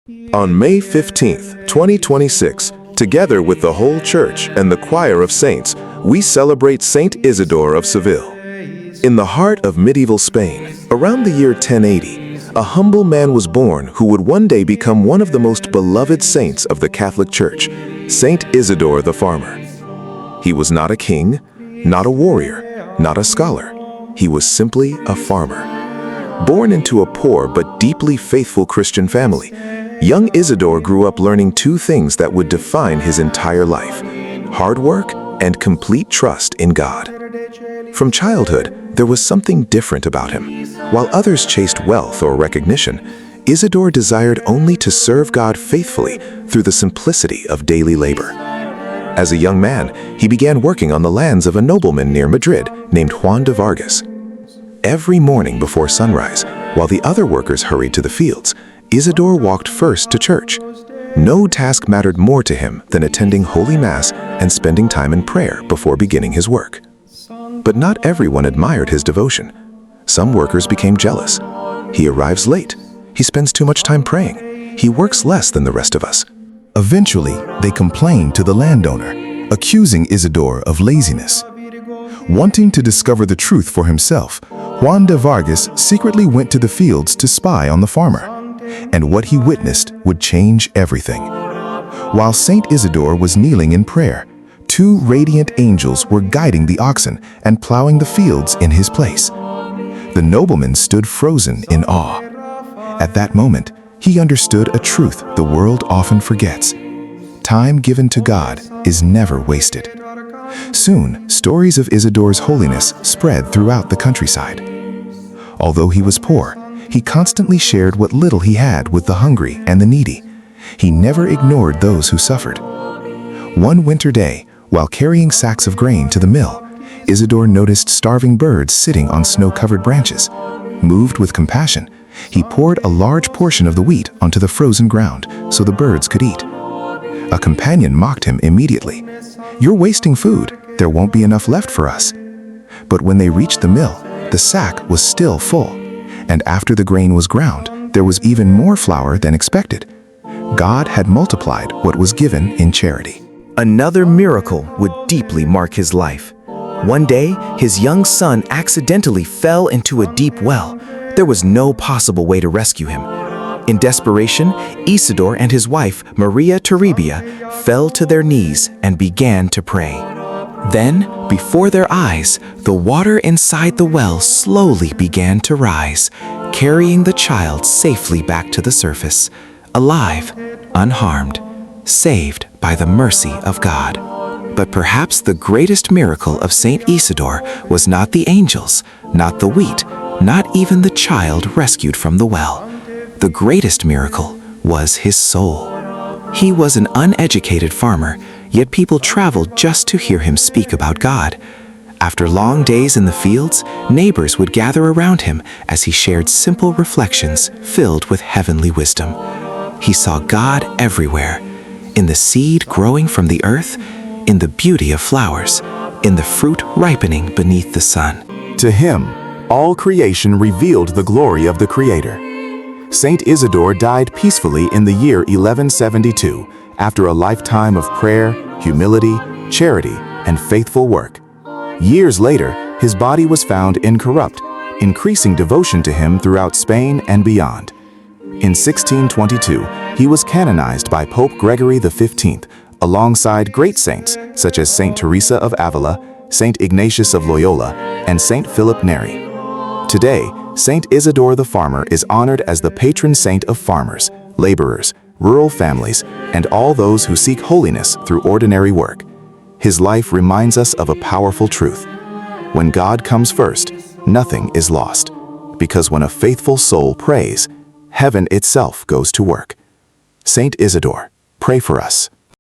On May 15th, 2026, together with the whole church and the choir of saints, we celebrate Saint Isidore of Seville. In the heart of medieval Spain, around the year 1080, a humble man was born who would one day become one of the most beloved saints of the Catholic Church, Saint Isidore the Farmer. He was not a king, not a warrior, not a scholar. He was simply a farmer. Born into a poor but deeply faithful Christian family, young Isidore grew up learning two things that would define his entire life: hard work and complete trust in God. From childhood, there was something different about him. While others chased wealth or recognition, Isidore desired only to serve God faithfully through the simplicity of daily labor. As a young man, he began working on the lands of a nobleman near Madrid named Juan de Vargas. Every morning before sunrise, while the other workers hurried to the fields, Isidore walked first to church. No task mattered more to him than attending Holy Mass and spending time in prayer before beginning his work. But not everyone admired his devotion. Some workers became jealous. He arrives late. He spends too much time praying. He works less than the rest of us. Eventually, they complained to the landowner, accusing Isidore of laziness. Wanting to discover the truth for himself, Juan de Vargas secretly went to the fields to spy on the farmer, and what he witnessed would change everything. While Saint Isidore was kneeling in prayer, two radiant angels were guiding the oxen and plowing the fields in his place. The nobleman stood frozen in awe. At that moment, he understood a truth the world often forgets. Time given to God is never wasted. Soon, stories of Isidore's holiness spread throughout the countryside. Although he was poor, he constantly shared what little he had with the hungry and the needy. He never ignored those who suffered. One winter day, while carrying sacks of grain to the mill, Isidore noticed starving birds sitting on snow-covered branches. Moved with compassion, he poured a large portion of the wheat onto the frozen ground so the birds could eat. A companion mocked him immediately. "You're wasting food. There won't be enough left for us." But when they reached the mill, the sack was still full. And after the grain was ground, there was even more flour than expected. God had multiplied what was given in charity. Another miracle would deeply mark his life. One day, his young son accidentally fell into a deep well. There was no possible way to rescue him. In desperation, Isidore and his wife, Maria Toribia, fell to their knees and began to pray. Then, before their eyes, the water inside the well slowly began to rise, carrying the child safely back to the surface, alive, unharmed, saved by the mercy of God. But perhaps the greatest miracle of Saint Isidore was not the angels, not the wheat, not even the child rescued from the well. The greatest miracle was his soul. He was an uneducated farmer, yet people traveled just to hear him speak about God. After long days in the fields, neighbors would gather around him as he shared simple reflections filled with heavenly wisdom. He saw God everywhere, in the seed growing from the earth, in the beauty of flowers, in the fruit ripening beneath the sun. To him, all creation revealed the glory of the Creator. Saint Isidore died peacefully in the year 1172, after a lifetime of prayer, humility, charity, and faithful work. Years later, his body was found incorrupt, increasing devotion to him throughout Spain and beyond. In 1622, he was canonized by Pope Gregory XV, alongside great saints such as Saint Teresa of Avila, Saint Ignatius of Loyola, and Saint Philip Neri. Today, Saint Isidore the Farmer is honored as the patron saint of farmers, laborers, rural families, and all those who seek holiness through ordinary work. His life reminds us of a powerful truth. When God comes first, nothing is lost, because when a faithful soul prays, heaven itself goes to work. Saint Isidore, pray for us.